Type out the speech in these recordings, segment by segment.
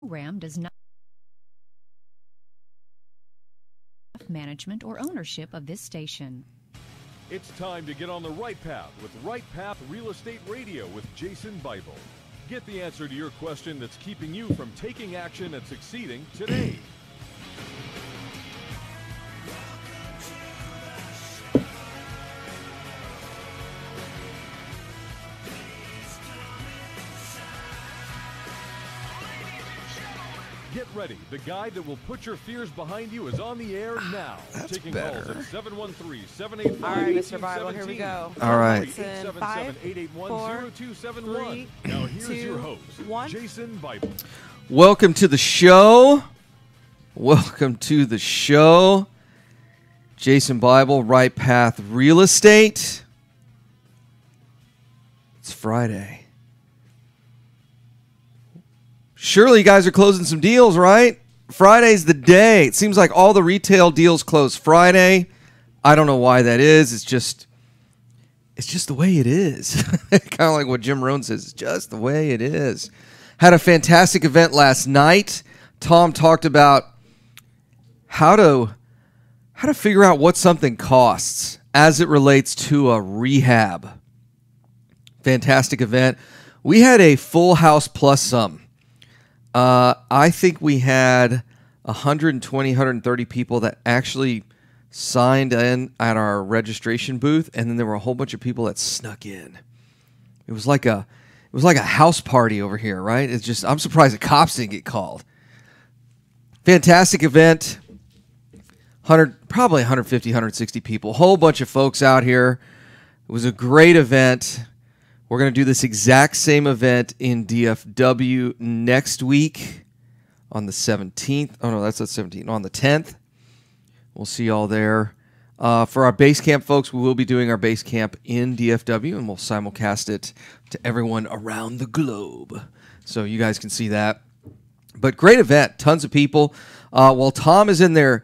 program does not have management or ownership of this station. It's time to get on the right path with Right Path Real Estate Radio with Jason Bible. Get the answer to your question that's keeping you from taking action and succeeding today. Get ready. The guy that will put your fears behind you is on the air now. That's Taking better. calls at 713-785-1817. All right, Mr. Bible, here we go. All right. 877-881-0271. Now here's your host, Jason Bible. Welcome to the show. Welcome to the show. Jason Bible, Right Path Real Estate. It's Friday. Surely you guys are closing some deals, right? Friday's the day. It seems like all the retail deals close Friday. I don't know why that is. It's just the way it is. Kind of like what Jim Rohn says. It's just the way it is. Had a fantastic event last night. Tom talked about how to figure out what something costs as it relates to a rehab. Fantastic event. We had a full house plus some. I think we had 120, 130 people that actually signed in at our registration booth, and then there were a whole bunch of people that snuck in. It was like a house party over here, right? It's just, I'm surprised the cops didn't get called. Fantastic event. Probably 150, 160 people. Whole bunch of folks out here. It was a great event. We're going to do this exact same event in DFW next week on the 17th. Oh, no, that's the 17th. On the 10th. We'll see y'all there. For our base camp folks, we will be doing our base camp in DFW, and we'll simulcast it to everyone around the globe. So you guys can see that. But great event. Tons of people. While Tom is in there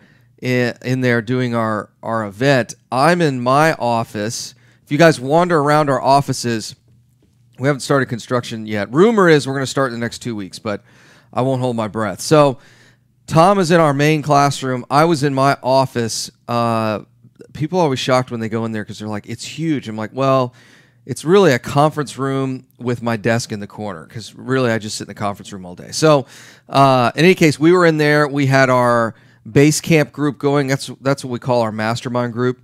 doing our event, I'm in my office. If you guys wander around our offices, we haven't started construction yet. Rumor is we're going to start in the next 2 weeks, but I won't hold my breath. So Tom is in our main classroom. I was in my office. People are always shocked when they go in there because they're like, it's huge. I'm like, well, it's really a conference room with my desk in the corner because really I just sit in the conference room all day. So in any case, we were in there. We had our base camp group going. That's what we call our mastermind group.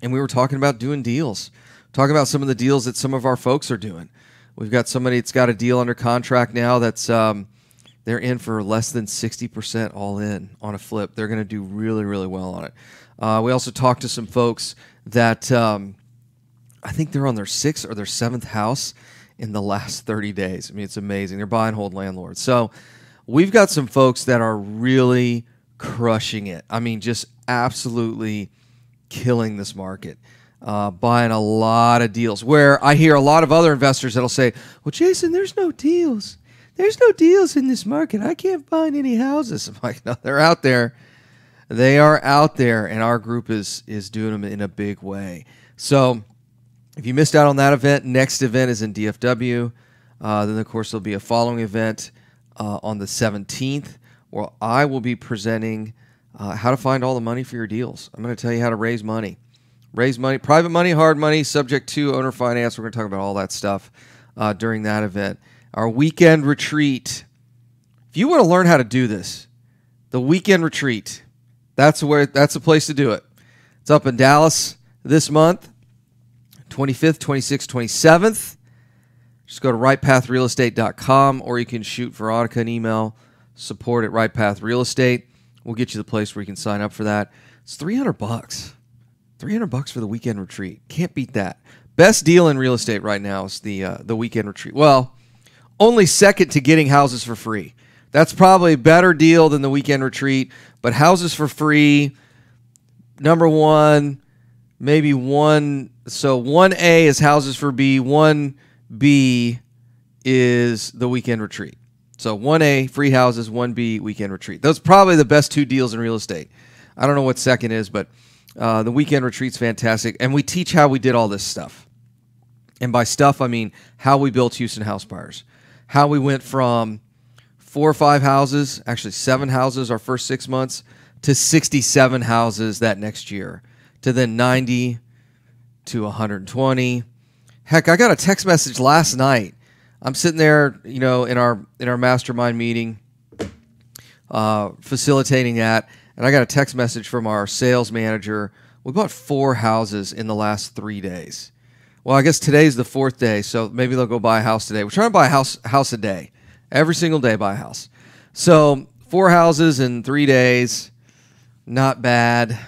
And we were talking about doing deals. Talking about some of the deals that some of our folks are doing. We've got somebody that's got a deal under contract now that's they're in for less than 60% all in on a flip. They're going to do really, really well on it. We also talked to some folks that I think they're on their 6th or their 7th house in the last 30 days. I mean, it's amazing. They're buy and hold landlords. So we've got some folks that are really crushing it. I mean, just absolutely killing this market. Buying a lot of deals, where I hear a lot of other investors that'll say, well, Jason, there's no deals. There's no deals in this market. I can't find any houses. I'm like, no, they're out there. They are out there, and our group is doing them in a big way. So if you missed out on that event, next event is in DFW. Then, of course, there'll be a following event on the 17th, where I will be presenting how to find all the money for your deals. I'm going to tell you how to raise money. Raise money, private money, hard money, subject to owner finance. We're going to talk about all that stuff during that event. Our weekend retreat. If you want to learn how to do this, the weekend retreat, that's the place to do it. It's up in Dallas this month, 25th, 26th, 27th. Just go to rightpathrealestate.com, or you can shoot Veronica an email, support at Right Path Real Estate. We'll get you the place where you can sign up for that. It's $300. $300 for the weekend retreat. Can't beat that. Best deal in real estate right now is the weekend retreat. Well, only second to getting houses for free. That's probably a better deal than the weekend retreat, but houses for free, number one, maybe one. So 1A is houses for B, 1B is the weekend retreat. So 1A, free houses, 1B, weekend retreat. Those are probably the best two deals in real estate. I don't know what second is, but the weekend retreat's fantastic, and we teach how we did all this stuff. And by stuff, I mean how we built Houston house buyers, how we went from 4 or 5 houses, actually 7 houses our first 6 months, to 67 houses that next year, to then 90 to 120. Heck, I got a text message last night. I'm sitting there, in our mastermind meeting, facilitating that, and I got a text message from our sales manager. We bought 4 houses in the last 3 days. Well, I guess today's the 4th day, so maybe they'll go buy a house today. We're trying to buy a house a day. Every single day, buy a house. So 4 houses in 3 days, not bad,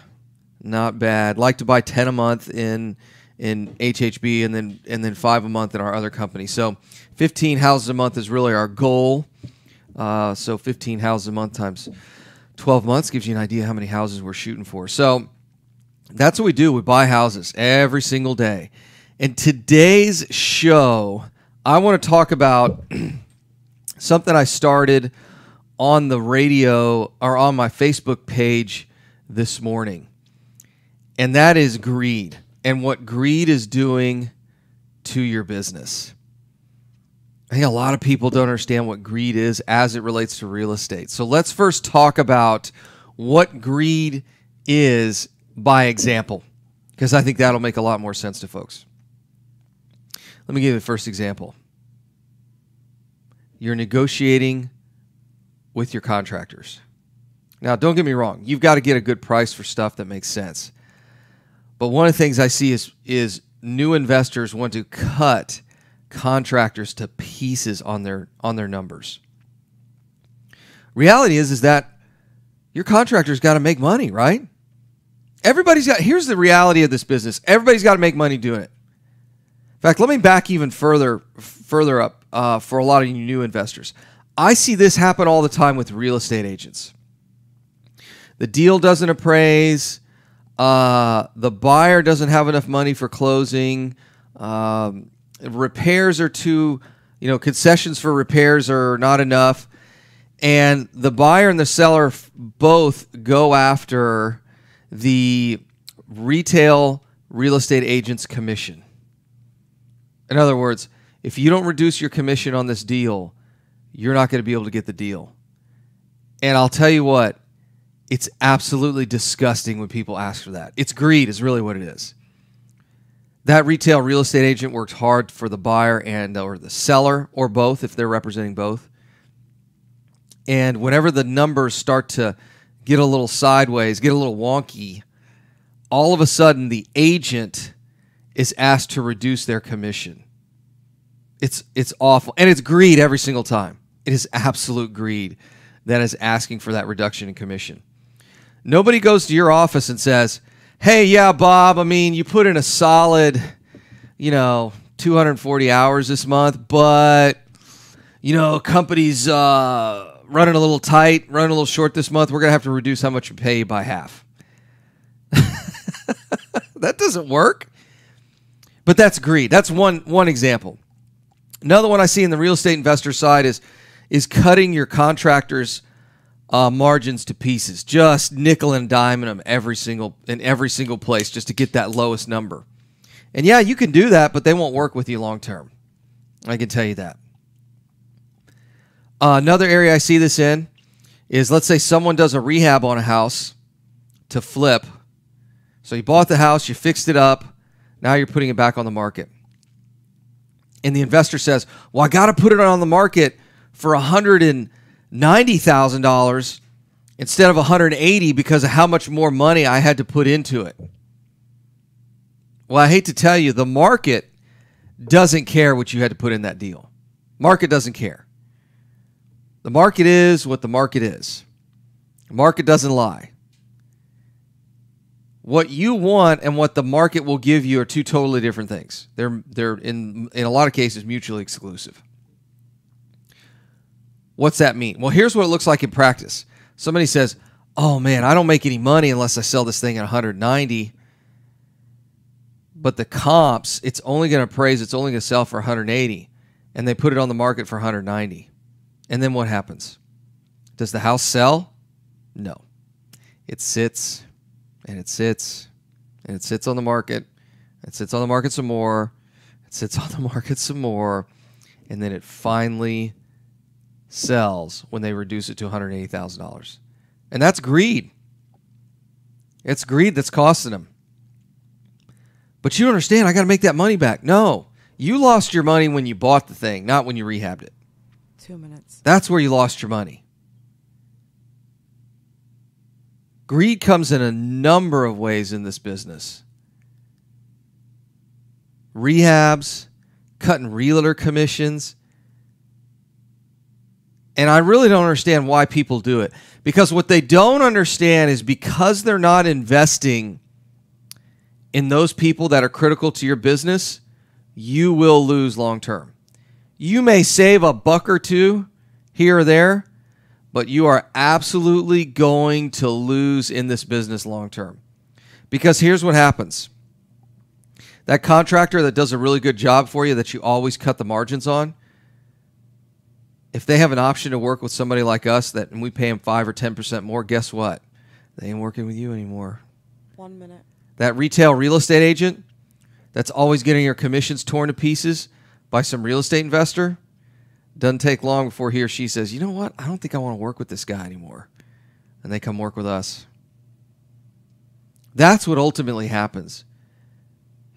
not bad. Like to buy 10 a month in HHB, and then 5 a month in our other company. So 15 houses a month is really our goal. So 15 houses a month times 12 months gives you an idea how many houses we're shooting for. So that's what we do. We buy houses every single day. In today's show, I want to talk about something I started on the radio or on my Facebook page this morning. And that is greed and what greed is doing to your business. I think a lot of people don't understand what greed is as it relates to real estate. So let's first talk about what greed is by example, because I think that'll make a lot more sense to folks. Let me give you the first example. You're negotiating with your contractors. Now, don't get me wrong. You've got to get a good price for stuff that makes sense. But one of the things I see is new investors want to cut contractors to pieces on their numbers. Reality is that your contractor's got to make money, right? Here's the reality of this business. Everybody's got to make money doing it. In fact, let me back even further up for a lot of you new investors. I see this happen all the time with real estate agents. The deal doesn't appraise. The buyer doesn't have enough money for closing. Repairs are too, concessions for repairs are not enough. And the buyer and the seller both go after the retail real estate agent's commission. In other words, if you don't reduce your commission on this deal, you're not going to be able to get the deal. And I'll tell you what, it's absolutely disgusting when people ask for that. It's greed is really what it is. That retail real estate agent works hard for the buyer or the seller, or both if they're representing both. And whenever the numbers start to get a little sideways, get a little wonky, all of a sudden the agent is asked to reduce their commission. It's awful. And it's greed every single time. It is absolute greed that is asking for that reduction in commission. Nobody goes to your office and says, hey, yeah, Bob, you put in a solid, 240 hours this month, but, company's running a little tight, running a little short this month. We're going to have to reduce how much we pay by half. That doesn't work. But that's greed. That's one example. Another one I see in the real estate investor side is cutting your contractors' margins to pieces, just nickel and diming them every single place just to get that lowest number. And yeah, you can do that, but they won't work with you long term. I can tell you that. Another area I see this in is, let's say someone does a rehab on a house to flip. So you bought the house, you fixed it up, now you're putting it back on the market. And the investor says, well, I got to put it on the market for $190,000 instead of $180,000 because of how much more money I had to put into it. Well, I hate to tell you, the market doesn't care what you had to put in that deal. Market doesn't care. The market is what the market is. The market doesn't lie. What you want and what the market will give you are two totally different things. They're in a lot of cases mutually exclusive. What's that mean? Well, here's what it looks like in practice. Somebody says, oh man, I don't make any money unless I sell this thing at 190. But the comps, it's only going to appraise, it's only going to sell for 180. And they put it on the market for 190. And then what happens? Does the house sell? No. It sits, and it sits, and it sits on the market. It sits on the market some more. It sits on the market some more. And then it finally sells when they reduce it to $180,000. And that's greed. It's greed that's costing them. But you understand, I got to make that money back. No, you lost your money when you bought the thing, not when you rehabbed it. 2 minutes. That's where you lost your money. Greed comes in a number of ways in this business. Rehabs, cutting realtor commissions. And I really don't understand why people do it. Because what they don't understand is because they're not investing in those people that are critical to your business, you will lose long term. You may save a buck or two here or there, but you are absolutely going to lose in this business long term. Because here's what happens. That contractor that does a really good job for you that you always cut the margins on, if they have an option to work with somebody like us that and we pay them 5 or 10% more, guess what? They ain't working with you anymore. 1 minute. That retail real estate agent that's always getting your commissions torn to pieces by some real estate investor, doesn't take long before he or she says, you know what? I don't think I want to work with this guy anymore. And they come work with us. That's what ultimately happens.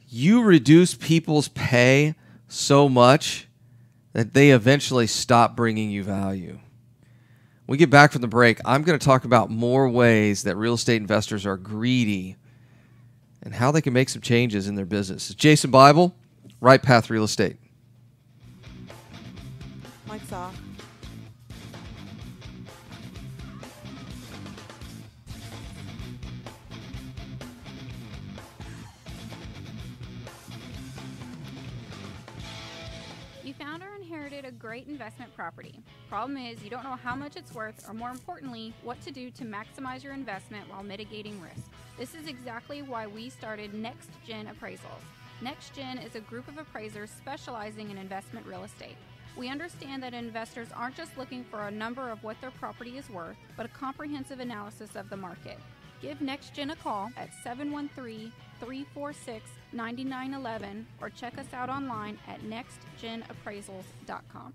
You reduce people's pay so much that they eventually stop bringing you value. When we get back from the break, I'm going to talk about more ways that real estate investors are greedy and how they can make some changes in their business. It's Jason Bible, Right Path Real Estate. Mike's off. You found or inherited a great investment property. Problem is, you don't know how much it's worth, or more importantly, what to do to maximize your investment while mitigating risk. This is exactly why we started Next Gen Appraisals. Next Gen is a group of appraisers specializing in investment real estate. We understand that investors aren't just looking for a number of what their property is worth, but a comprehensive analysis of the market. Give Next Gen a call at 713-346-9911 or check us out online at nextgenappraisals.com.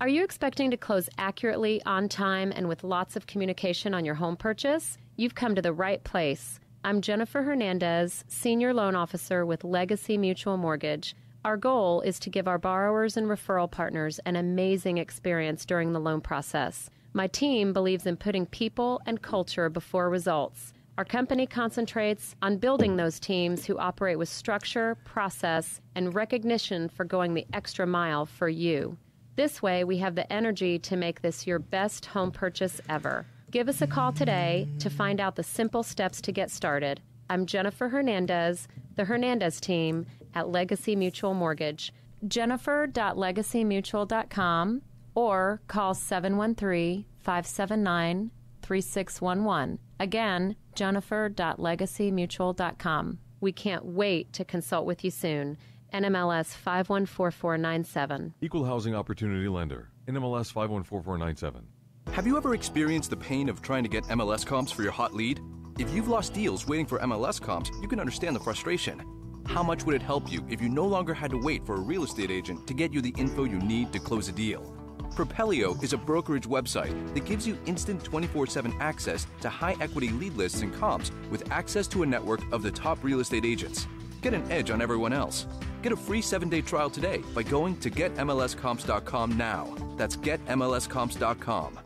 Are you expecting to close accurately, on time, and with lots of communication on your home purchase? You've come to the right place. I'm Jennifer Hernandez, Senior Loan Officer with Legacy Mutual Mortgage. Our goal is to give our borrowers and referral partners an amazing experience during the loan process. My team believes in putting people and culture before results. Our company concentrates on building those teams who operate with structure, process, and recognition for going the extra mile for you. This way, we have the energy to make this your best home purchase ever. Give us a call today to find out the simple steps to get started. I'm Jennifer Hernandez, the Hernandez team at Legacy Mutual Mortgage. Jennifer.legacymutual.com or call 713-579-3611. Again, Jennifer.legacymutual.com. We can't wait to consult with you soon. NMLS 514497. Equal Housing Opportunity Lender. NMLS 514497. Have you ever experienced the pain of trying to get MLS comps for your hot lead? If you've lost deals waiting for MLS comps, you can understand the frustration. How much would it help you if you no longer had to wait for a real estate agent to get you the info you need to close a deal? Propelio is a brokerage website that gives you instant 24/7 access to high-equity lead lists and comps with access to a network of the top real estate agents. Get an edge on everyone else. Get a free 7-day trial today by going to getmlscomps.com now. That's getmlscomps.com.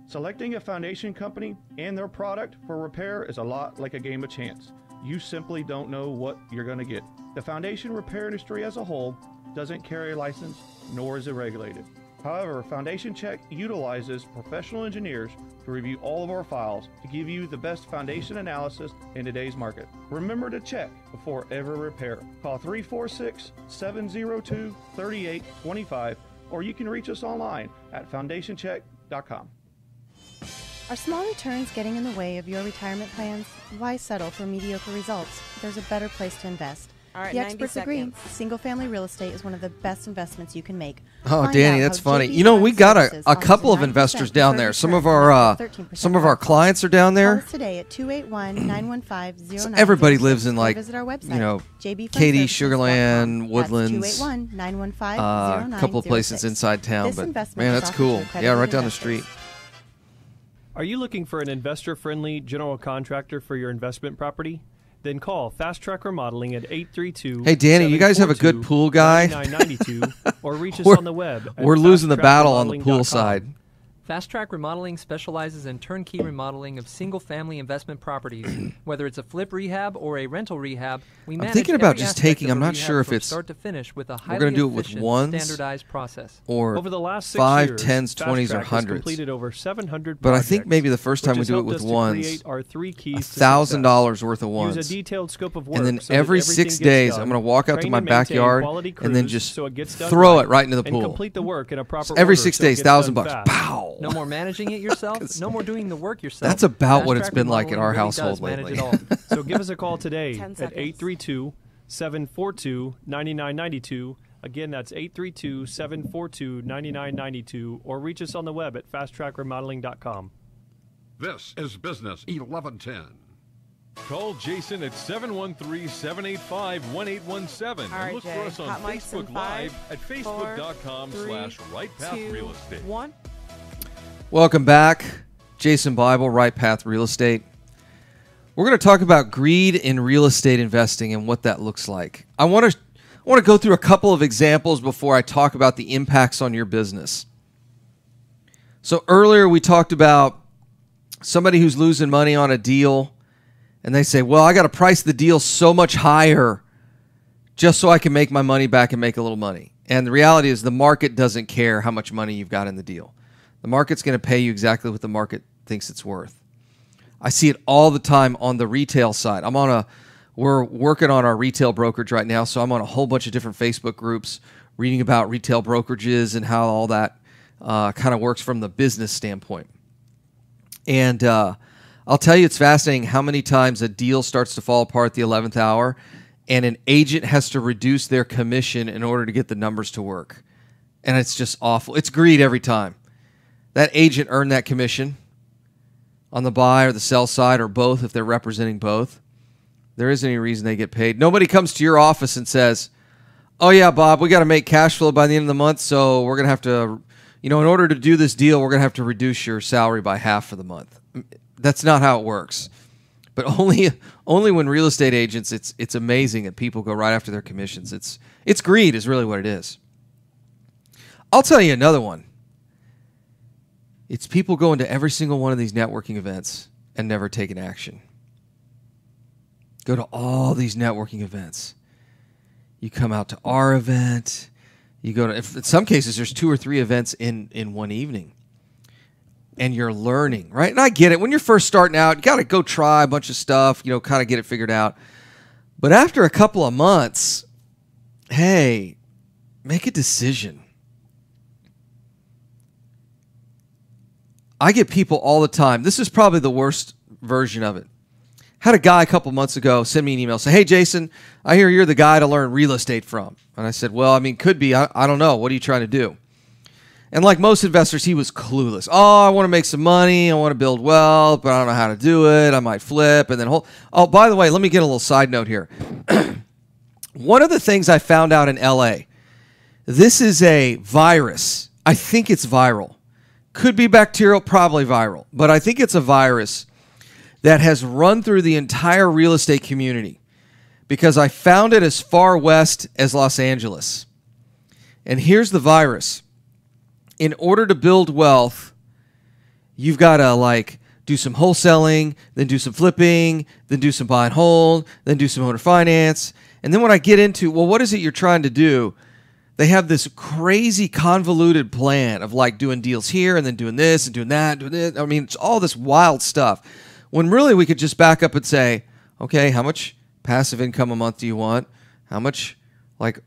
Selecting a foundation company and their product for repair is a lot like a game of chance. You simply don't know what you're going to get. The foundation repair industry as a whole doesn't carry a license, nor is it regulated. However, Foundation Check utilizes professional engineers to review all of our files to give you the best foundation analysis in today's market. Remember to check before every repair. Call 346-702-3825 or you can reach us online at foundationcheck.com. Are small returns getting in the way of your retirement plans? Why settle for mediocre results? There's a better place to invest. All right, The 90 experts seconds. agree, single-family real estate is one of the best investments you can make. Oh, Find Danny, out that's how funny. JB You know, we Fund got Services a offers couple of 9% investors down there. Some of return our and 13% some of our off. clients are down Call there. us today at 281-915-0906. Everybody lives in, or like, visit our website, you know, jbfundservices.com. Katy, Sugarland, That's Woodlands, 281-915-0906. a couple of places inside town. This But investment man, is that's offered cool. to accredited Yeah, right down the investors. street. Are you looking for an investor-friendly general contractor for your investment property? Then call Fast Track Remodeling at 832. Hey, Danny, you guys have a good pool guy? 9992, or reach us We're- on the web. At We're losing the battle on the pool fasttrackremodeling.com. side. Fast Track Remodeling specializes in turnkey remodeling of single-family investment properties. Whether it's a flip rehab or a rental rehab, we manage thinking about every just aspect taking- of I'm a not rehab sure if from it's- start to finish with a we're highly gonna do it with efficient, ones standardized process. or Over the last 6 5, years, 10s, Fast 20s, or Track has 100s. completed over 700 But I think projects, maybe the first time which we has do it helped with us to ones, create our 3 keys to $1,000 success. worth of Use ones. a detailed scope of work And then so that every everything 6 gets days, done. I'm going to walk out to Train my and maintain backyard quality and then crews just so it gets done throw right it right into the and pool. complete the work in a proper So every order 6 so it days, gets done $1,000 bucks. fast. Pow! No more managing it yourself. No more doing the work yourself. That's about Fast what it's Track been like in Remodeling our really household does manage lately. it all. So give us a call today 10 at seconds. 832-742-9992. Again, that's 832-742-9992, or reach us on the web at fasttrackremodeling.com. This is Business 1110. Call Jason at 713-785-1817 All right, and look Jay. for us on Hot mics in Facebook Live 5, at 4, facebook.com/RightPathRealEstate. 1. Welcome back. Jason Bible, Right Path Real Estate. We're going to talk about greed in real estate investing and what that looks like. I want to go through a couple of examples before I talk about the impacts on your business. So earlier we talked about somebody who's losing money on a deal, and they say, well, I got to price the deal so much higher just so I can make my money back and make a little money. And the reality is the market doesn't care how much money you've got in the deal. The market's going to pay you exactly what the market thinks it's worth. I see it all the time on the retail side. We're working on our retail brokerage right now, so I'm on a whole bunch of different Facebook groups reading about retail brokerages and how all that kind of works from the business standpoint. And I'll tell you, it's fascinating how many times a deal starts to fall apart at the 11th hour and an agent has to reduce their commission in order to get the numbers to work. And it's just awful. It's greed every time. That agent earned that commission on the buy or the sell side or both if they're representing both. There isn't any reason they get paid. Nobody comes to your office and says, oh, yeah, Bob, we got to make cash flow by the end of the month, so we're going to have to, in order to do this deal, we're going to have to reduce your salary by half for the month. That's not how it works. But only when real estate agents, it's amazing that people go right after their commissions. It's greed is really what it is. I'll tell you another one. It's people going to every single one of these networking events and never taking action. Go to all these networking events. You come out to our event. You go to, in some cases, there's 2 or 3 events in one evening. And you're learning, right? And I get it. When you're first starting out, you got to go try a bunch of stuff, kind of get it figured out. But after a couple of months, hey, make a decision. I get people all the time. This is probably the worst version of it. Had a guy a couple months ago send me an email, say, hey, Jason, I hear you're the guy to learn real estate from. And I said, well, could be. I don't know. What are you trying to do? And like most investors, he was clueless. Oh, I want to make some money. I want to build wealth, but I don't know how to do it. I might flip. And then oh, by the way, let me get a little side note here. One of the things I found out in LA, this is a virus. I think it's viral. Could be bacterial, probably viral. But I think it's a virus that has run through the entire real estate community because I found it as far west as Los Angeles. And here's the virus. In order to build wealth, you've got to do some wholesaling, then do some flipping, then do some buy and hold, then do some owner finance. And then when I get into, well, what is it you're trying to do? They have this crazy convoluted plan of doing deals here and then doing this and doing that, doing this. It's all this wild stuff. When really we could just back up and say, okay, how much passive income a month do you want? How much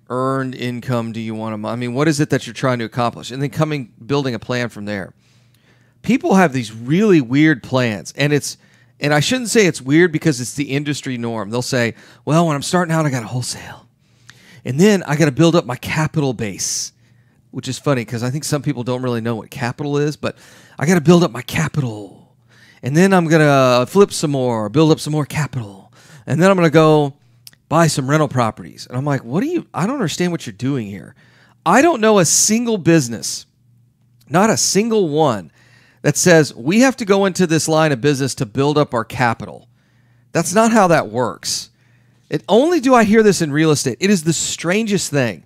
earned income do you want a month? What is it that you're trying to accomplish? And then building a plan from there. People have these really weird plans, and it's And I shouldn't say it's weird because it's the industry norm. They'll say, well, when I'm starting out, I got to wholesale. And then I got to build up my capital base, which is funny because I think some people don't really know what capital is, but I got to build up my capital. And then I'm going to flip some more, build up some more capital. And then I'm going to go buy some rental properties. And I'm like, I don't understand what you're doing here. I don't know a single business, not a single one, that says we have to go into this line of business to build up our capital. That's not how that works. Only do I hear this in real estate. It is the strangest thing.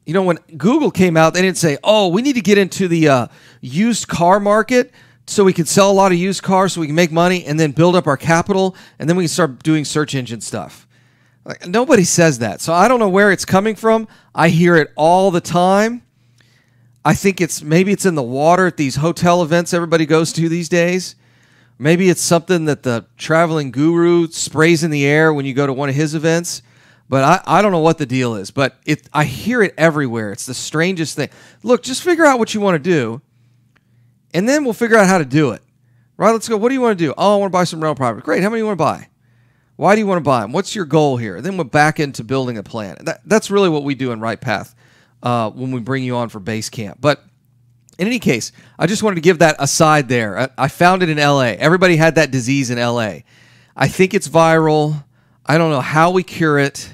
You know, when Google came out, they didn't say, oh, we need to get into the used car market so we can sell a lot of used cars so we can make money and then build up our capital, and then we can start doing search engine stuff. Like, nobody says that. So I don't know where it's coming from. I hear it all the time. I think maybe it's in the water at these hotel events everybody goes to these days. Maybe it's something that the traveling guru sprays in the air when you go to one of his events. But I don't know what the deal is. But I hear it everywhere. It's the strangest thing. Look, just figure out what you want to do, and then we'll figure out how to do it. Right? Let's go. What do you want to do? Oh, I want to buy some rental property. Great. How many do you want to buy? Why do you want to buy them? What's your goal here? Then we're back into building a plan. That's really what we do in Right Path. When we bring you on for base camp. But in any case, I just wanted to give that aside there. I found it in LA. Everybody had that disease in LA. I think it's viral. I don't know how we cure it.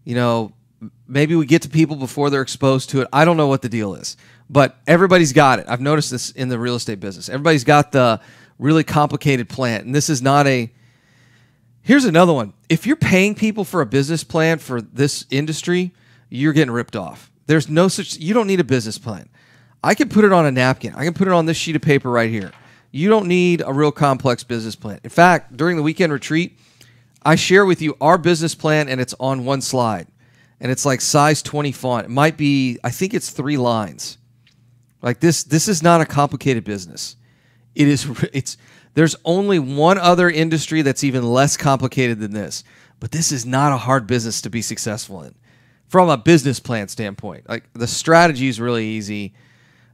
You know, maybe we get to people before they're exposed to it. I don't know what the deal is. But everybody's got it. I've noticed this in the real estate business. Everybody's got the really complicated plan. And this is not Here's another one. If you're paying people for a business plan for this industry, you're getting ripped off. There's no such, you don't need a business plan. I can put it on a napkin. I can put it on this sheet of paper right here. You don't need a real complex business plan. In fact, during the weekend retreat, I share with you our business plan, and it's on one slide. And it's like size 20 font. It might be, I think it's 3 lines. Like this is not a complicated business. There's only one other industry that's even less complicated than this. But this is not a hard business to be successful in. From a business plan standpoint, like the strategy is really easy.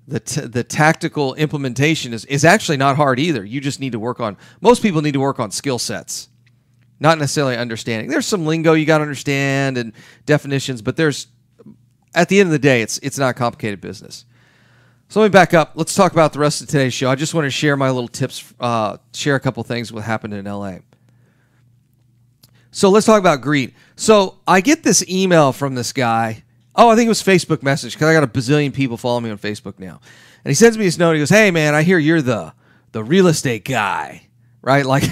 The tactical implementation is actually not hard either. You just need to work on, most people need to work on skill sets, not necessarily understanding. There's some lingo you got to understand and definitions, but at the end of the day, it's not complicated business. So let me back up. Let's talk about the rest of today's show. I just want to share my little tips, share a couple things what happened in LA. So let's talk about greed. So I get this email from this guy. Oh, I think it was Facebook message because I got a bazillion people following me on Facebook now. And he sends me this note. He goes, hey, man, I hear you're the real estate guy, right? Like,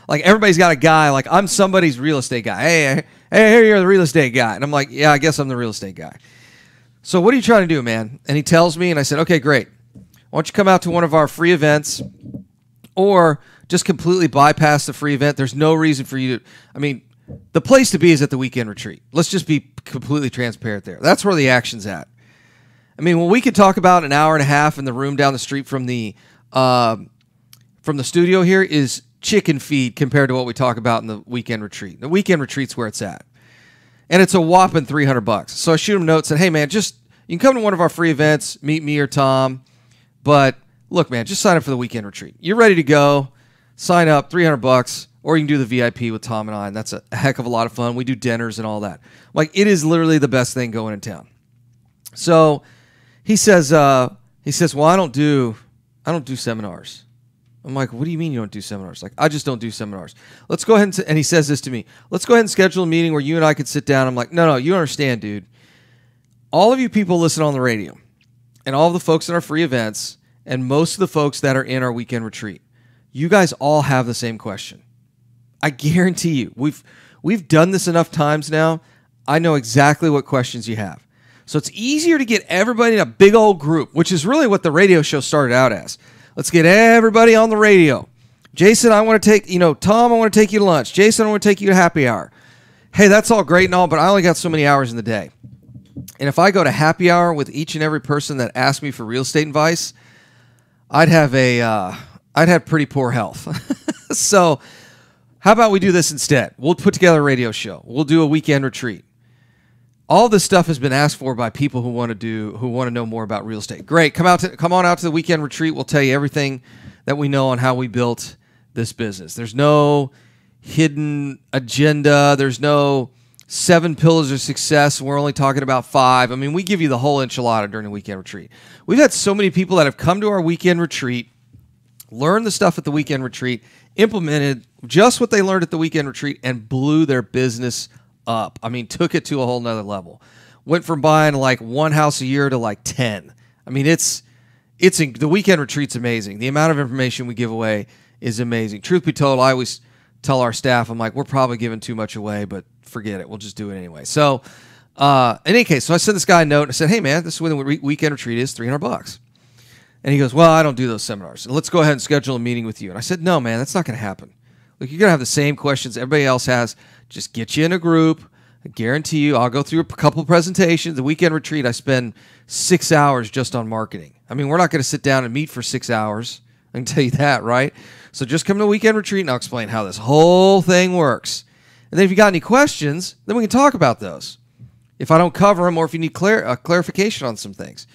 like everybody's got a guy. Like, I'm somebody's real estate guy. Hey, I hear you're the real estate guy. And I'm like, yeah, I guess I'm the real estate guy. So what are you trying to do, man? And he tells me, and I said, okay, great. Why don't you come out to one of our free events or just completely bypass the free event? There's no reason for you to, the place to be is at the weekend retreat. Let's just be completely transparent there. That's where the action's at. When we could talk about an hour and a half in the room down the street from the studio here is chicken feed compared to what we talk about in the weekend retreat. The weekend retreat's where it's at. And it's a whopping $300. So I shoot him a note, said, hey, man, you can come to one of our free events, meet me or Tom. But look, man, just sign up for the weekend retreat. You're ready to go. Sign up, $300. Or you can do the VIP with Tom and I, and that's a heck of a lot of fun. We do dinners and all that. Like, it is literally the best thing going in town. So he says, well, I don't do seminars. I'm like, what do you mean you don't do seminars? Like, I just don't do seminars. Let's go ahead and he says this to me. Let's go ahead and schedule a meeting where you and I could sit down. I'm like, no, you understand, dude. All of you people listen on the radio, and all of the folks in our free events, and most of the folks that are in our weekend retreat, you guys all have the same question. I guarantee you, we've done this enough times now. I know exactly what questions you have. So it's easier to get everybody in a big old group, which is really what the radio show started out as. Let's get everybody on the radio. Jason, I want to take, Tom, I want to take you to lunch. Jason, I want to take you to happy hour. Hey, that's all great and all, but I only got so many hours in the day. And if I go to happy hour with each and every person that asks me for real estate advice, I'd have pretty poor health. So how about we do this instead? We'll put together a radio show. We'll do a weekend retreat. All this stuff has been asked for by people who want to know more about real estate. Great. Come on out to the weekend retreat. We'll tell you everything that we know on how we built this business. There's no hidden agenda. There's no 7 pillars of success. We're only talking about 5. I mean, we give you the whole enchilada during the weekend retreat. We've had so many people that have come to our weekend retreat, learned the stuff at the weekend retreat, implemented just what they learned at the weekend retreat, and blew their business up. I mean, took it to a whole nother level. Went from buying like 1 house a year to like 10. I mean, the weekend retreat's amazing. The amount of information we give away is amazing. Truth be told, I always tell our staff, I'm like, we're probably giving too much away, but forget it. We'll just do it anyway. So, in any case, so I sent this guy a note and I said, hey man, this is when the weekend retreat is, $300. And he goes, well, I don't do those seminars. Let's go ahead and schedule a meeting with you. And I said, no, man, that's not going to happen. Look, you're going to have the same questions everybody else has. Just get you in a group. I guarantee you, I'll go through a couple presentations. The weekend retreat, I spend 6 hours just on marketing. I mean, we're not going to sit down and meet for 6 hours. I can tell you that, right? So just come to the weekend retreat and I'll explain how this whole thing works. And then if you got any questions, then we can talk about those. If I don't cover them or if you need clarification on some things.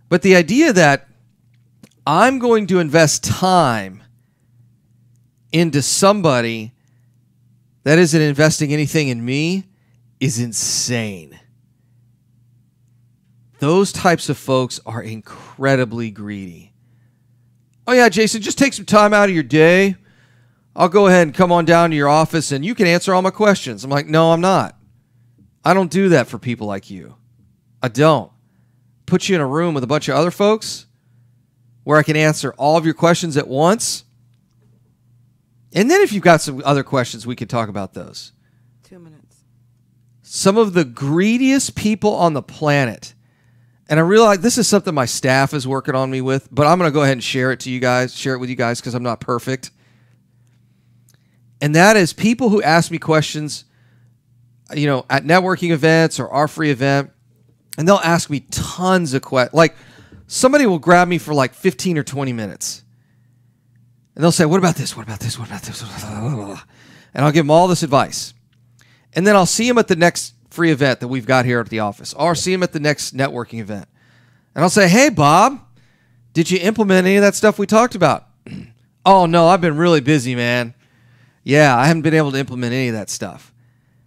But the idea that I'm going to invest time into somebody that isn't investing anything in me is insane. Those types of folks are incredibly greedy. Oh yeah, Jason, just take some time out of your day. I'll go ahead and come on down to your office and you can answer all my questions. I'm like, no, I'm not. I don't do that for people like you. I don't. Put you in a room with a bunch of other folks where I can answer all of your questions at once. And then if you've got some other questions, we can talk about those. 2 minutes. Some of the greediest people on the planet. And I realize this is something my staff is working on me with, but I'm going to go ahead and share it with you guys because I'm not perfect. And that is people who ask me questions, at networking events or our free event, and they'll ask me tons of questions. Like somebody will grab me for like 15 or 20 minutes. And they'll say, what about this? What about this? What about this? And I'll give them all this advice. And then I'll see them at the next free event that we've got here at the office. Or see them at the next networking event. And I'll say, hey, Bob, did you implement any of that stuff we talked about? Oh, no, I've been really busy, man. Yeah, I haven't been able to implement any of that stuff.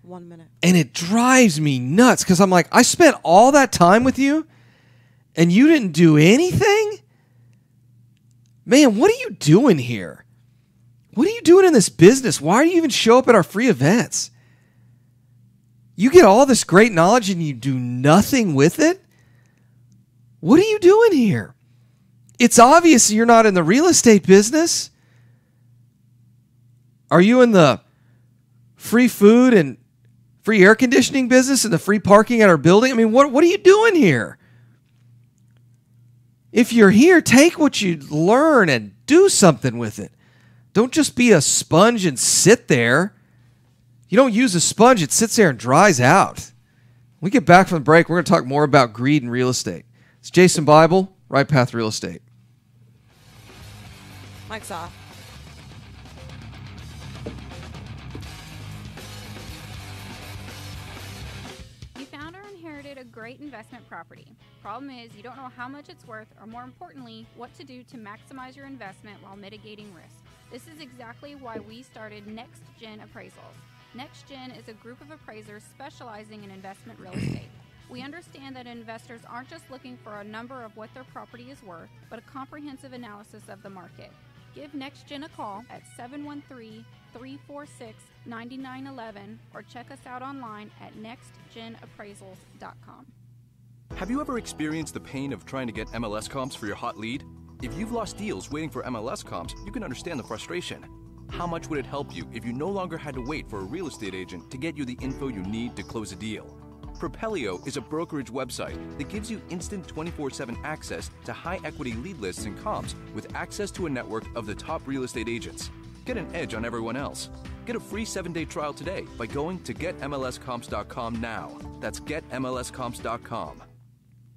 1 minute. And it drives me nuts because I'm like, I spent all that time with you and you didn't do anything? Man, what are you doing here? What are you doing in this business? Why do you even show up at our free events? You get all this great knowledge and you do nothing with it? What are you doing here? It's obvious you're not in the real estate business. Are you in the free food and free air conditioning business and the free parking at our building? I mean, what are you doing here? If you're here, take what you learn and do something with it. Don't just be a sponge and sit there. You don't use a sponge, it sits there and dries out. When we get back from the break, we're going to talk more about greed in real estate. It's Jason Bible, Right Path Real Estate. Mic's off. You found or inherited a great investment property. Problem is, you don't know how much it's worth, or more importantly, what to do to maximize your investment while mitigating risk. This is exactly why we started Next Gen Appraisals. Next Gen is a group of appraisers specializing in investment real estate. We understand that investors aren't just looking for a number of what their property is worth, but a comprehensive analysis of the market. Give Next Gen a call at 713-346-9911 or check us out online at nextgenappraisals.com. Have you ever experienced the pain of trying to get MLS comps for your hot lead? If you've lost deals waiting for MLS comps, you can understand the frustration. How much would it help you if you no longer had to wait for a real estate agent to get you the info you need to close a deal? Propelio is a brokerage website that gives you instant 24/7 access to high-equity lead lists and comps with access to a network of the top real estate agents. Get an edge on everyone else. Get a free 7-day trial today by going to getmlscomps.com now. That's getmlscomps.com.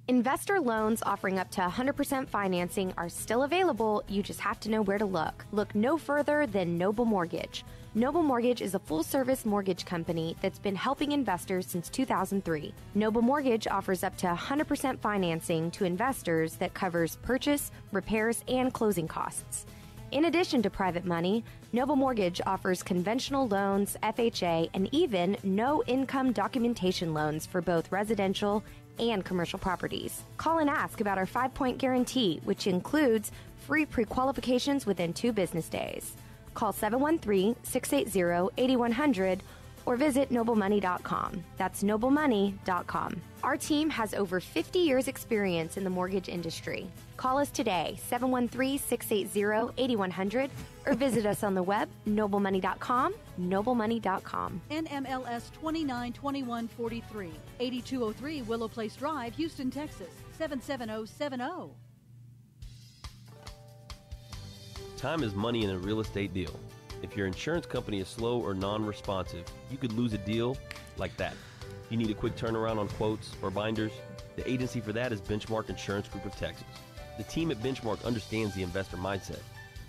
Investor loans offering up to 100% financing are still available. You just have to know where to look. Look no further than Noble Mortgage. Noble Mortgage is a full-service mortgage company that's been helping investors since 2003. Noble Mortgage offers up to 100% financing to investors that covers purchase, repairs, and closing costs. In addition to private money, Noble Mortgage offers conventional loans, FHA, and even no-income documentation loans for both residential and commercial properties. Call and ask about our 5-point guarantee, which includes free pre-qualifications within 2 business days. Call 713-680-8100 or visit noblemoney.com. That's noblemoney.com. Our team has over 50 years experience in the mortgage industry. Call us today, 713-680-8100, or visit us on the web, noblemoney.com, noblemoney.com. NMLS 292143, 8203 Willow Place Drive, Houston, Texas, 77070. Time is money in a real estate deal. If your insurance company is slow or non-responsive, you could lose a deal like that. You need a quick turnaround on quotes or binders? The agency for that is Benchmark Insurance Group of Texas. The team at Benchmark understands the investor mindset.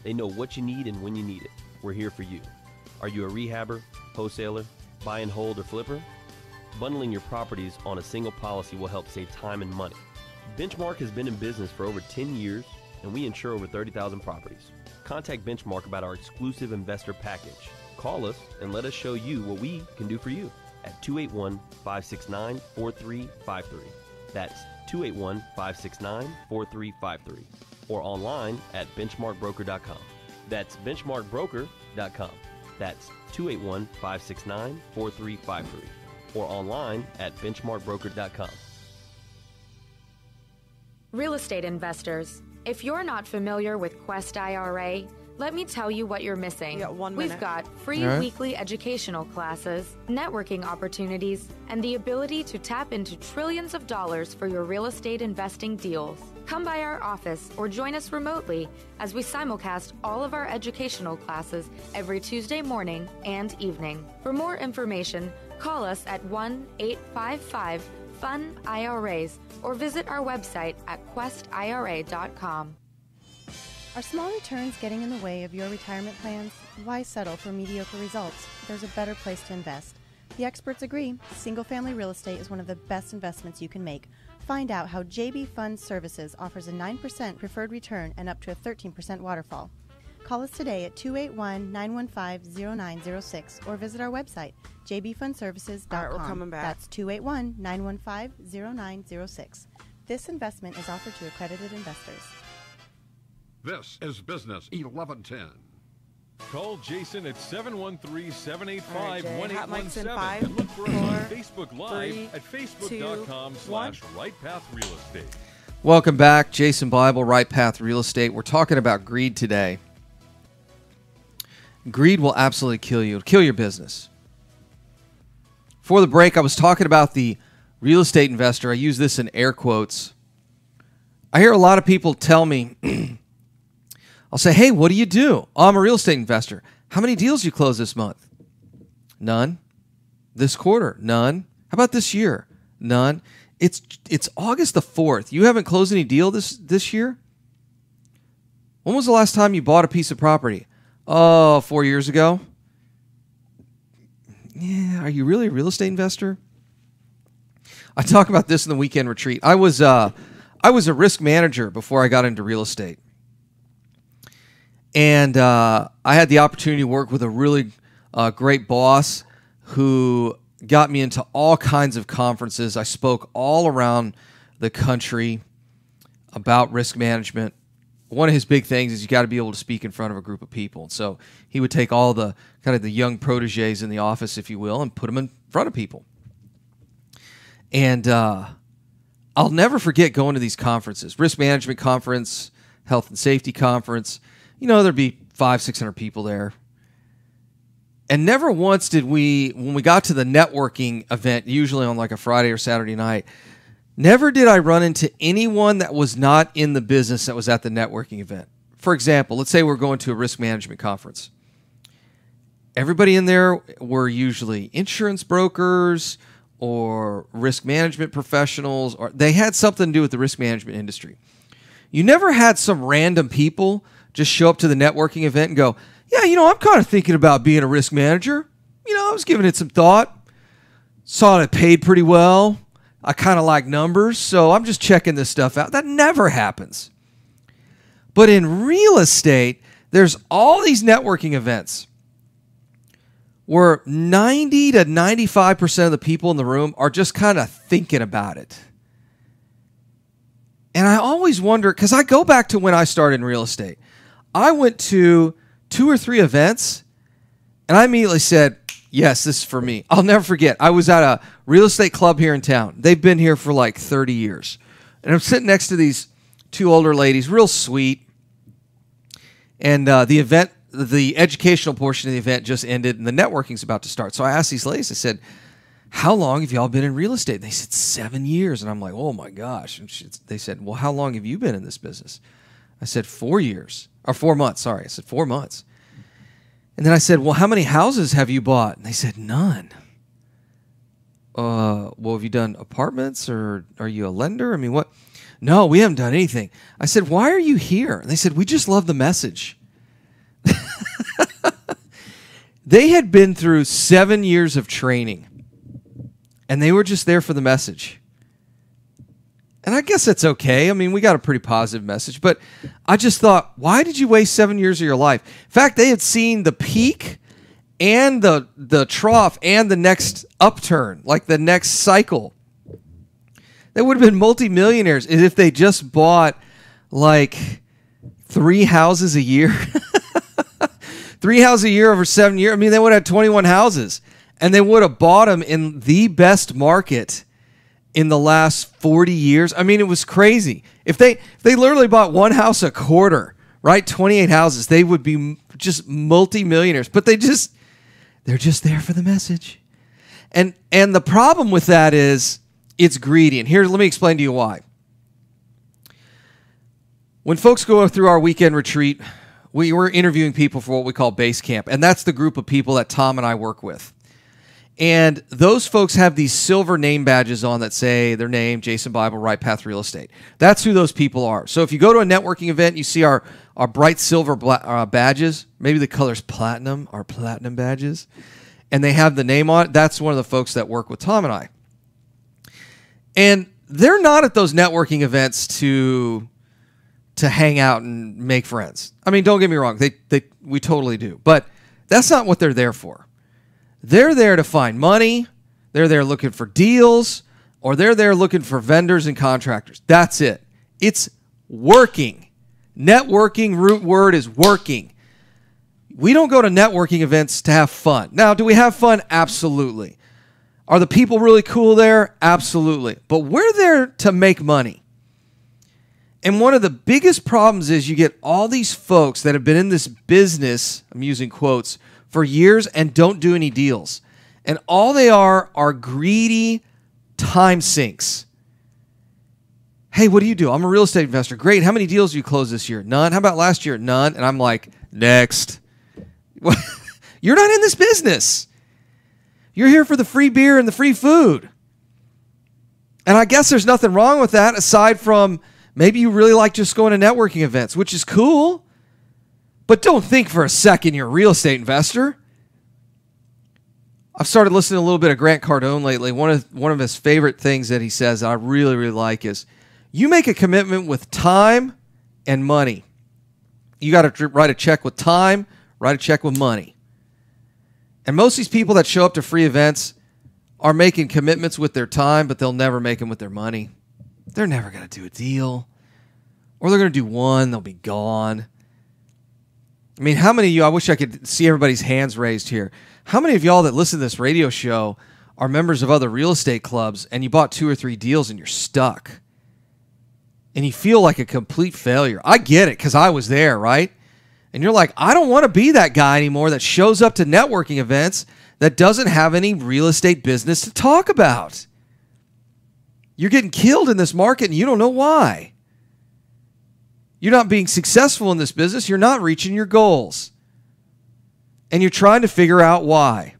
They know what you need and when you need it. We're here for you. Are you a rehabber, wholesaler, buy and hold, or flipper? Bundling your properties on a single policy will help save time and money. Benchmark has been in business for over 10 years, and we insure over 30,000 properties. Contact Benchmark about our exclusive investor package. Call us and let us show you what we can do for you at 281-569-4353. That's 281-569-4353. Or online at benchmarkbroker.com. That's benchmarkbroker.com. That's 281-569-4353. Or online at benchmarkbroker.com. Real estate investors, if you're not familiar with Quest IRA, let me tell you what you're missing. You got 1 We've minute. got free weekly educational classes, networking opportunities, and the ability to tap into trillions of dollars for your real estate investing deals. Come by our office or join us remotely as we simulcast all of our educational classes every Tuesday morning and evening. For more information, call us at 1-855-FUN-IRAs or visit our website at questira.com. Are small returns getting in the way of your retirement plans? Why settle for mediocre results? There's a better place to invest. The experts agree. Single-family real estate is one of the best investments you can make. Find out how JB Fund Services offers a 9% preferred return and up to a 13% waterfall. Call us today at 281-915-0906 or visit our website, jbfundservices.com. All right, we're coming back. That's 281-915-0906. This investment is offered to accredited investors. This is Business 1110. Call Jason at 713-785-1817 Hot mics in 5, and look for us on 4, Facebook Live 3, at facebook.com/RightPathRealEstate. Welcome back. Jason Bible, Right Path Real Estate. We're talking about greed today. Greed will absolutely kill you. It'll kill your business. Before the break, I was talking about the real estate investor. I use this in air quotes. I hear a lot of people tell me, I'll say, hey, what do you do? Oh, I'm a real estate investor. How many deals you close this month? None. This quarter? None. How about this year? None. It's August the 4th. You haven't closed any deal this year? When was the last time you bought a piece of property? Oh, 4 years ago. Yeah, are you really a real estate investor? I talk about this in the weekend retreat. I was a risk manager before I got into real estate. And I had the opportunity to work with a really great boss who got me into all kinds of conferences. I spoke all around the country about risk management. One of his big things is you got to be able to speak in front of a group of people. So he would take all the kind of the young proteges in the office, if you will, and put them in front of people. And I'll never forget going to these conferences, risk management conference, health and safety conference. You know, there'd be 500-600 people there. And never once did we, when we got to the networking event, usually on like a Friday or Saturday night, never did I run into anyone that was not in the business that was at the networking event. For example, let's say we're going to a risk management conference. Everybody in there were usually insurance brokers or risk management professionals, or they had something to do with the risk management industry. You never had some random people just show up to the networking event and go, yeah, you know, I'm kind of thinking about being a risk manager. You know, I was giving it some thought. Saw it paid pretty well. I kind of like numbers, so I'm just checking this stuff out. That never happens. But in real estate, There's all these networking events where 90 to 95% of the people in the room are just kind of thinking about it. And I always wonder, because I go back to when I started in real estate. I went to 2 or 3 events, and I immediately said, yes, this is for me. I'll never forget. I was at a real estate club here in town. They've been here for like 30 years. And I'm sitting next to these 2 older ladies, real sweet. And the educational portion of the event just ended, and the networking's about to start. So I asked these ladies, I said, how long have y'all been in real estate? And they said, 7 years. And I'm like, oh my gosh. And they said, well, how long have you been in this business? I said, 4 years. Or 4 months, sorry. I said, 4 months. And then I said, well, how many houses have you bought? And they said, none. Well, have you done apartments, or are you a lender? I mean, what? No, we haven't done anything. I said, why are you here? And they said, we just love the message. They had been through 7 years of training, and they were just there for the message. And I guess that's okay. I mean, we got a pretty positive message, but I just thought, why did you waste 7 years of your life? In fact, they had seen the peak and the trough and the next upturn, like the next cycle. They would have been multimillionaires if they just bought like 3 houses a year. 3 houses a year over 7 years. I mean, they would have 21 houses, and they would have bought them in the best market in the last 40 years. I mean, it was crazy. If they literally bought 1 house a quarter, right? 28 houses, they would be just multimillionaires. But they're just there for the message. And the problem with that is it's greedy. And here, let me explain to you why. When folks go through our weekend retreat, we were interviewing people for what we call Base Camp, and that's the group of people that Tom and I work with. And those folks have these silver name badges on that say their name, Jason Bible, Right Path Real Estate. That's who those people are. So if you go to a networking event, you see our bright silver badges, maybe the color's platinum, our platinum badges, and they have the name on it. That's one of the folks that work with Tom and I. And they're not at those networking events to hang out and make friends. I mean, don't get me wrong. We totally do. But that's not what they're there for. They're there to find money. They're there looking for deals, or they're there looking for vendors and contractors. That's it. It's working. Networking, root word is working. We don't go to networking events to have fun. Now, do we have fun? Absolutely. Are the people really cool there? Absolutely. But we're there to make money. And one of the biggest problems is you get all these folks that have been in this business, I'm using quotes, for years and don't do any deals. And all they are greedy time sinks. Hey, what do you do? I'm a real estate investor. Great. How many deals do you close this year? None. How about last year? None. And I'm like, next. You're not in this business. You're here for the free beer and the free food. And I guess there's nothing wrong with that aside from maybe you really like just going to networking events, which is cool. But don't think for a second you're a real estate investor. I've started listening to a little bit of Grant Cardone lately. One of his favorite things that he says that I really, really like is, you make a commitment with time and money. You got to write a check with time, write a check with money. And most of these people that show up to free events are making commitments with their time, but they'll never make them with their money. They're never going to do a deal. Or they're going to do one, they'll be gone. I mean, how many of you, I wish I could see everybody's hands raised here. How many of y'all that listen to this radio show are members of other real estate clubs and you bought 2 or 3 deals and you're stuck? And you feel like a complete failure. I get it because I was there, right? And you're like, I don't want to be that guy anymore that shows up to networking events that doesn't have any real estate business to talk about. You're getting killed in this market and you don't know why. You're not being successful in this business. You're not reaching your goals. And you're trying to figure out why.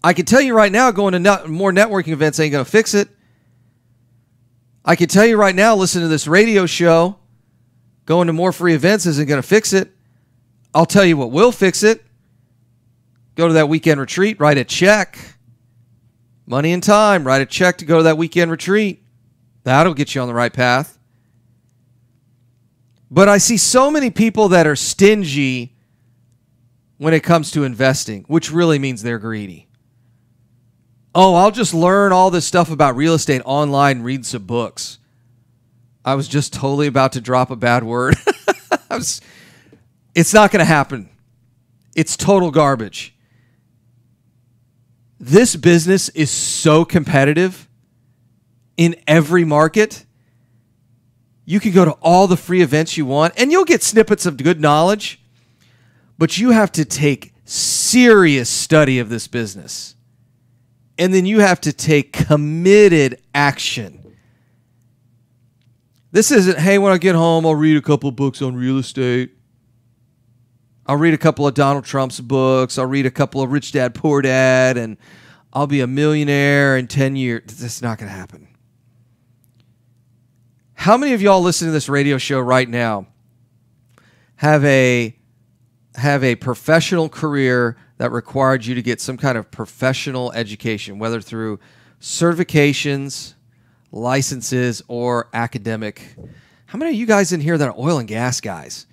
I can tell you right now, going to more networking events ain't going to fix it. I can tell you right now, listening to this radio show, going to more free events isn't going to fix it. I'll tell you what will fix it. Go to that weekend retreat, write a check. Money and time, write a check to go to that weekend retreat. That'll get you on the right path. But I see so many people that are stingy when it comes to investing, which really means they're greedy. Oh, I'll just learn all this stuff about real estate online, read some books. I was just totally about to drop a bad word. It's not going to happen. It's total garbage. This business is so competitive in every market. You can go to all the free events you want, and you'll get snippets of good knowledge, but you have to take serious study of this business. And then you have to take committed action. This isn't, hey, when I get home, I'll read a couple of books on real estate. I'll read a couple of Donald Trump's books. I'll read a couple of Rich Dad, Poor Dad, and I'll be a millionaire in 10 years. That's not going to happen. How many of y'all listening to this radio show right now have a professional career that required you to get some kind of professional education, whether through certifications, licenses, or academic? How many of you guys in here that are oil and gas guys?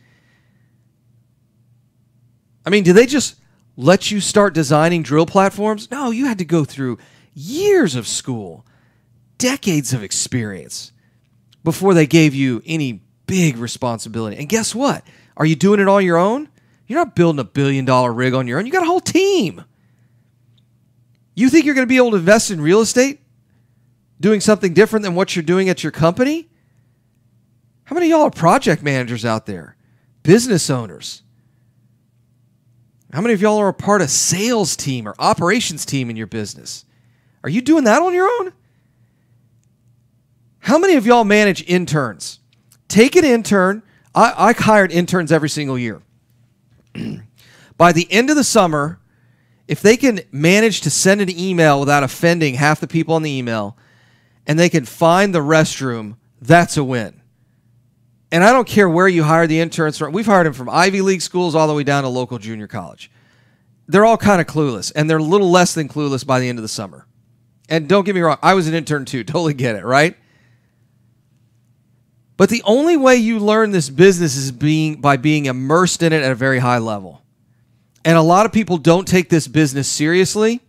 I mean, do they just let you start designing drill platforms? No, you had to go through years of school, decades of experience before they gave you any big responsibility. And guess what? Are you doing it on your own? You're not building $1 billion rig on your own. You got a whole team. You think you're going to be able to invest in real estate doing something different than what you're doing at your company? How many of y'all are project managers out there? Business owners? How many of y'all are a part of sales team or operations team in your business? Are you doing that on your own? How many of y'all manage interns? Take an intern. I hired interns every single year. By the end of the summer, if they can manage to send an email without offending half the people on the email, and they can find the restroom, that's a win. And I don't care where you hire the interns from. We've hired them from Ivy League schools all the way down to local junior college. They're all kind of clueless, and they're a little less than clueless by the end of the summer. And don't get me wrong, I was an intern too. Totally get it, right? But the only way you learn this business is by being immersed in it at a very high level. And a lot of people don't take this business seriously.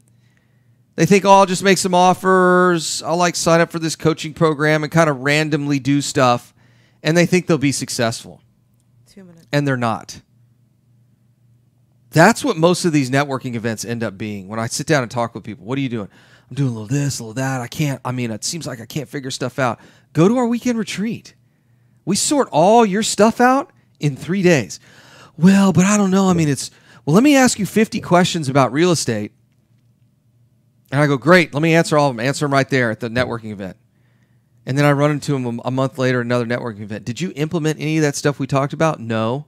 They think, oh, I'll just make some offers. I'll sign up for this coaching program and kind of randomly do stuff. And they think they'll be successful. 2 minutes. And they're not. That's what most of these networking events end up being. When I sit down and talk with people, what are you doing? I'm doing a little this, a little that. It seems like I can't figure stuff out. Go to our weekend retreat. We sort all your stuff out in 3 days. Well, but I don't know. Let me ask you 50 questions about real estate. And I go, great. Let me answer all of them. Answer them right there at the networking event. And then I run into him a month later at another networking event. Did you implement any of that stuff we talked about? No.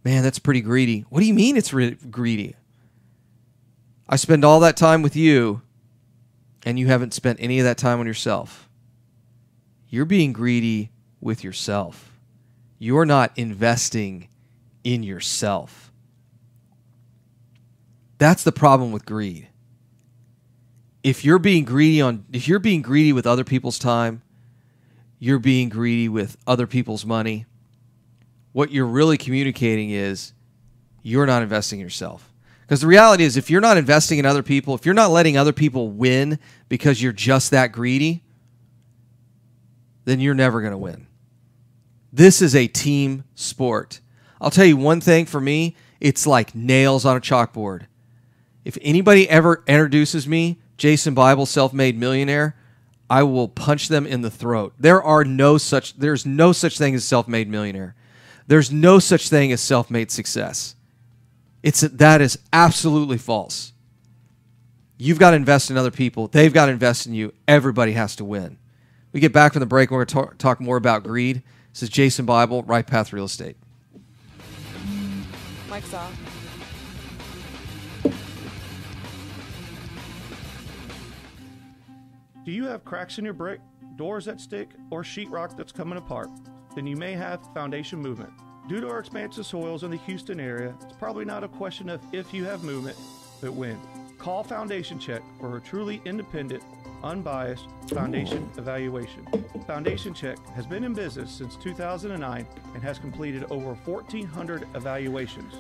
Man, that's pretty greedy. What do you mean it's greedy? I spend all that time with you, and you haven't spent any of that time on yourself. You're being greedy with yourself. You're not investing in yourself. That's the problem with greed. If you're being greedy with other people's time, you're being greedy with other people's money. What you're really communicating is you're not investing in yourself. Because the reality is, if you're not investing in other people, if you're not letting other people win because you're just that greedy, then you're never going to win. This is a team sport. I'll tell you one thing for me, it's like nails on a chalkboard. If anybody ever introduces me, Jason Bible, self-made millionaire, I will punch them in the throat. There's no such thing as self-made millionaire. There's no such thing as self-made success. That is absolutely false. You've got to invest in other people. They've got to invest in you. Everybody has to win. We get back from the break. We're going to talk more about greed. This is Jason Bible, Right Path Real Estate. Mike's off. Do you have cracks in your brick, doors that stick, or sheetrock that's coming apart? Then you may have foundation movement. Due to our expansive soils in the Houston area, it's probably not a question of if you have movement, but when. Call Foundation Check for a truly independent, unbiased foundation evaluation. Foundation Check has been in business since 2009 and has completed over 1,400 evaluations.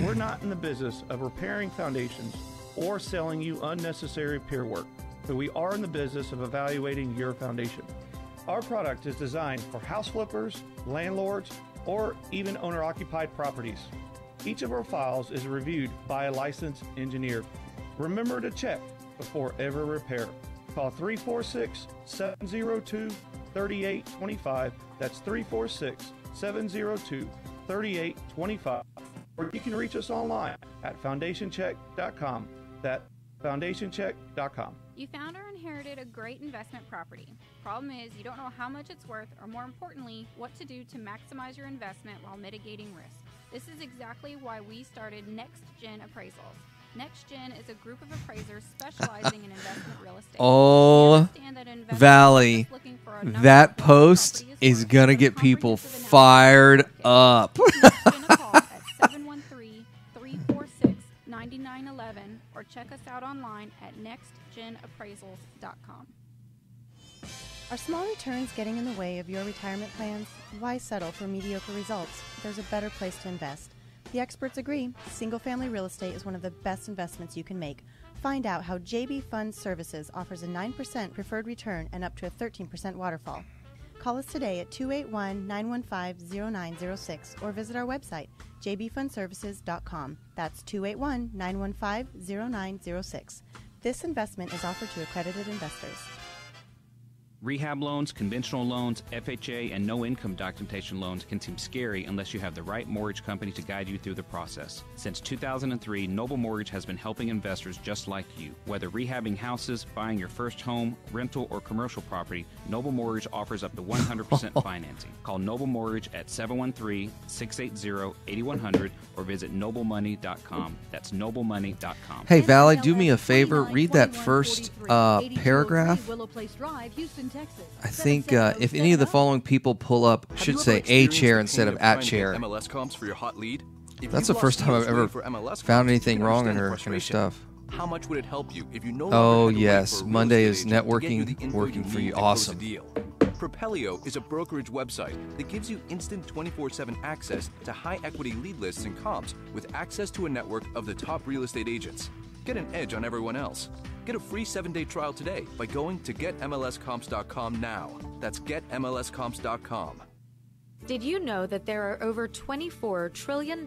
We're not in the business of repairing foundations or selling you unnecessary peer work, but we are in the business of evaluating your foundation. Our product is designed for house flippers, landlords, or even owner-occupied properties. Each of our files is reviewed by a licensed engineer. Remember to check before every repair. Call 346-702-3825. That's 346-702-3825. Or you can reach us online at foundationcheck.com. That's foundationcheck.com. You found or inherited a great investment property. Problem is, you don't know how much it's worth, or more importantly, what to do to maximize your investment while mitigating risk. This is exactly why we started Next Gen Appraisals. Next Gen is a group of appraisers specializing in investment real estate. Oh, Valley, that post is going to get people fired up. At 713-346-9911 or check us out online at nextgenappraisals.com. Are small returns getting in the way of your retirement plans? Why settle for mediocre results? There's a better place to invest. The experts agree, single-family real estate is one of the best investments you can make. Find out how JB Fund Services offers a 9% preferred return and up to a 13% waterfall. Call us today at 281-915-0906 or visit our website, jbfundservices.com. That's 281-915-0906. This investment is offered to accredited investors. Rehab loans, conventional loans, FHA, and no-income documentation loans can seem scary unless you have the right mortgage company to guide you through the process. Since 2003, Noble Mortgage has been helping investors just like you. Whether rehabbing houses, buying your first home, rental, or commercial property, Noble Mortgage offers up to 100% financing. Call Noble Mortgage at 713-680-8100 or visit noblemoney.com. That's noblemoney.com. Hey, Valley, do me a favor. Read that first paragraph. I think if any of the following people pull up, should say a chair instead of at chair. MLS comps for your hot lead? That's the first time I've ever found anything wrong in her stuff. How much would it help you if you no Oh, yes. Monday is networking, working for you. Awesome. Propelio is a brokerage website that gives you instant 24/7 access to high-equity lead lists and comps with access to a network of the top real estate agents. Get an edge on everyone else. Get a free 7-day trial today by going to getmlscomps.com now. That's getmlscomps.com. Did you know that there are over $24 trillion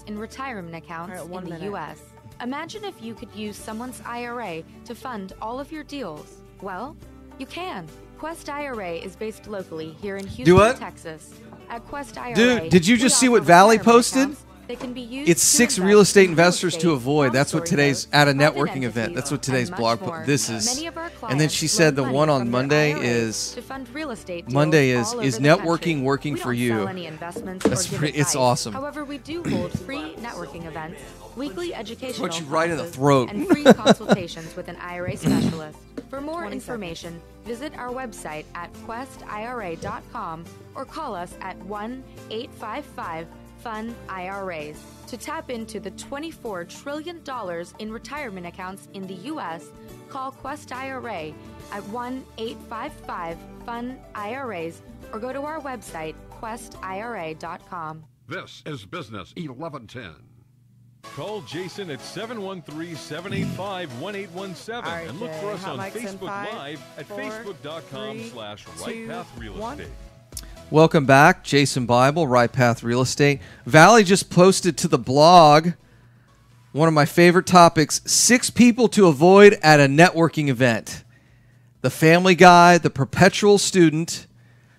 in retirement accounts in the U.S.? Imagine if you could use someone's IRA to fund all of your deals. Well, you can. Quest IRA is based locally here in Houston, Texas. At Quest IRA, dude, did you just see what Valley posted? They can be used It's 6 real estate investors to avoid. That's what today's at a networking event. That's what today's blog post. This is, and then she said the one on Monday is networking working for you. That's pretty, it's awesome. However, we do hold free networking events, weekly educational What you right in the throat. and free consultations with an IRA specialist. For more information, visit our website at questira.com or call us at 1-855-FUN-IRAs. To tap into the $24 trillion in retirement accounts in the U.S., call Quest IRA at 1-855-FUN-IRAs or go to our website, questira.com. This is Business 1110. Call Jason at 713-785-1817 and look for us on Facebook Live at facebook.com/RightPathRealEstate. Welcome back, Jason Bible, Right Path Real Estate. Valley just posted to the blog one of my favorite topics, 6 people to avoid at a networking event. The family guy, the perpetual student,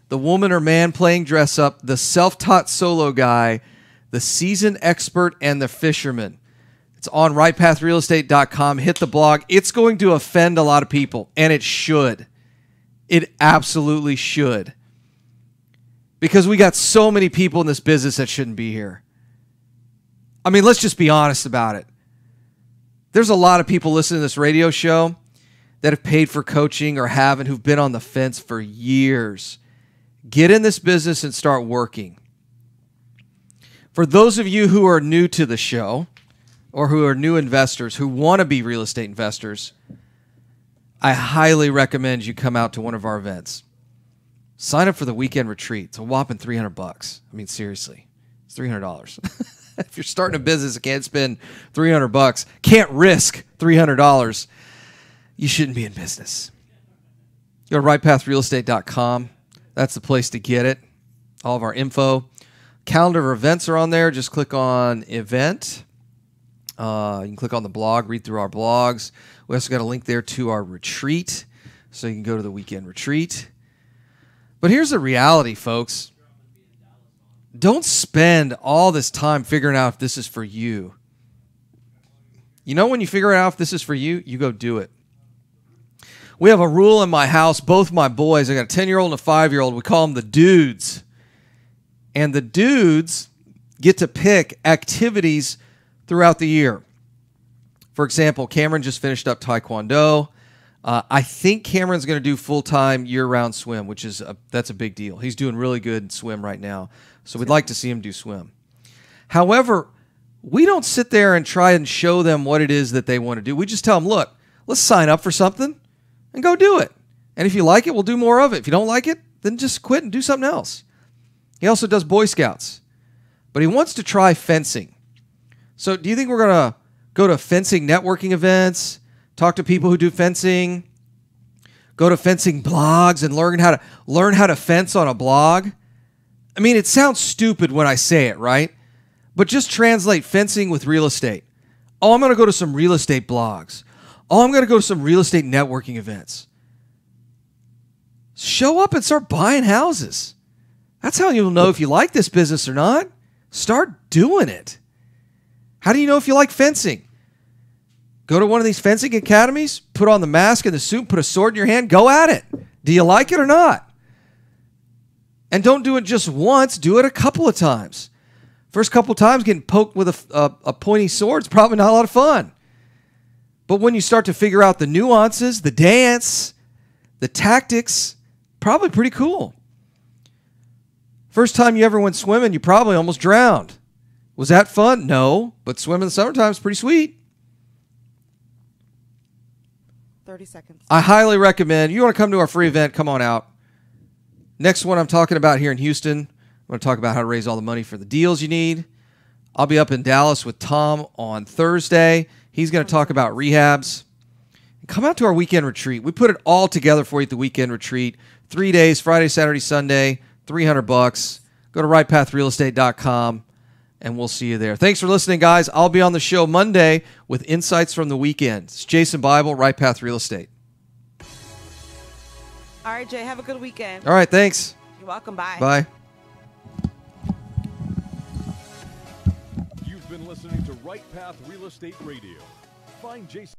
the woman or man playing dress up, the self-taught solo guy, the seasoned expert, and the fisherman. It's on rightpathrealestate.com. Hit the blog. It's going to offend a lot of people, and it should. It absolutely should. Because we got so many people in this business that shouldn't be here. I mean, let's just be honest about it. There's a lot of people listening to this radio show that have paid for coaching or haven't, who've been on the fence for years. Get in this business and start working. For those of you who are new to the show or who are new investors who want to be real estate investors, I highly recommend you come out to one of our events. Sign up for the weekend retreat. It's a whopping $300. I mean, seriously, it's $300. If you're starting a business and can't spend $300, can't risk $300, you shouldn't be in business. Go to rightpathrealestate.com. That's the place to get it. All of our info. Calendar of events are on there. Just click on event. You can click on the blog, read through our blogs. We also got a link there to our retreat, so you can go to the weekend retreat. But here's the reality, folks. Don't spend all this time figuring out if this is for you. You know, when you figure out if this is for you, you go do it. We have a rule in my house. Both my boys, I got a 10-year-old and a 5-year-old. We call them the dudes. And the dudes get to pick activities throughout the year. For example, Cameron just finished up Taekwondo. I think Cameron's going to do full-time year-round swim, which is that's a big deal. He's doing really good swim right now, so we'd like to see him do swim. However, we don't sit there and try and show them what it is that they want to do. We just tell them, look, let's sign up for something and go do it. And if you like it, we'll do more of it. If you don't like it, then just quit and do something else. He also does Boy Scouts, but he wants to try fencing. So do you think we're going to go to fencing networking events, talk to people who do fencing, go to fencing blogs and learn how to fence on a blog? I mean, it sounds stupid when I say it, right? But just translate fencing with real estate. Oh, I'm going to go to some real estate blogs. Oh, I'm going to go to some real estate networking events. Show up and start buying houses. That's how you'll know if you like this business or not. Start doing it. How do you know if you like fencing? Go to one of these fencing academies, put on the mask and the suit, put a sword in your hand, go at it. Do you like it or not? And don't do it just once. Do it a couple of times. First couple of times getting poked with a pointy sword is probably not a lot of fun. But when you start to figure out the nuances, the dance, the tactics, probably pretty cool. First time you ever went swimming, you probably almost drowned. Was that fun? No, but swimming in the summertime is pretty sweet. 30 seconds. I highly recommend. You want to come to our free event, come on out. Next one I'm talking about here in Houston, I'm going to talk about how to raise all the money for the deals you need. I'll be up in Dallas with Tom on Thursday. He's going to talk about rehabs. And come out to our weekend retreat. We put it all together for you at the weekend retreat. 3 days, Friday, Saturday, Sunday, $300. Go to rightpathrealestate.com. And we'll see you there. Thanks for listening, guys. I'll be on the show Monday with insights from the weekend. It's Jason Bible, Right Path Real Estate. All right, Jay, have a good weekend. All right, thanks. You're welcome. Bye. Bye. You've been listening to Right Path Real Estate Radio. Find Jason.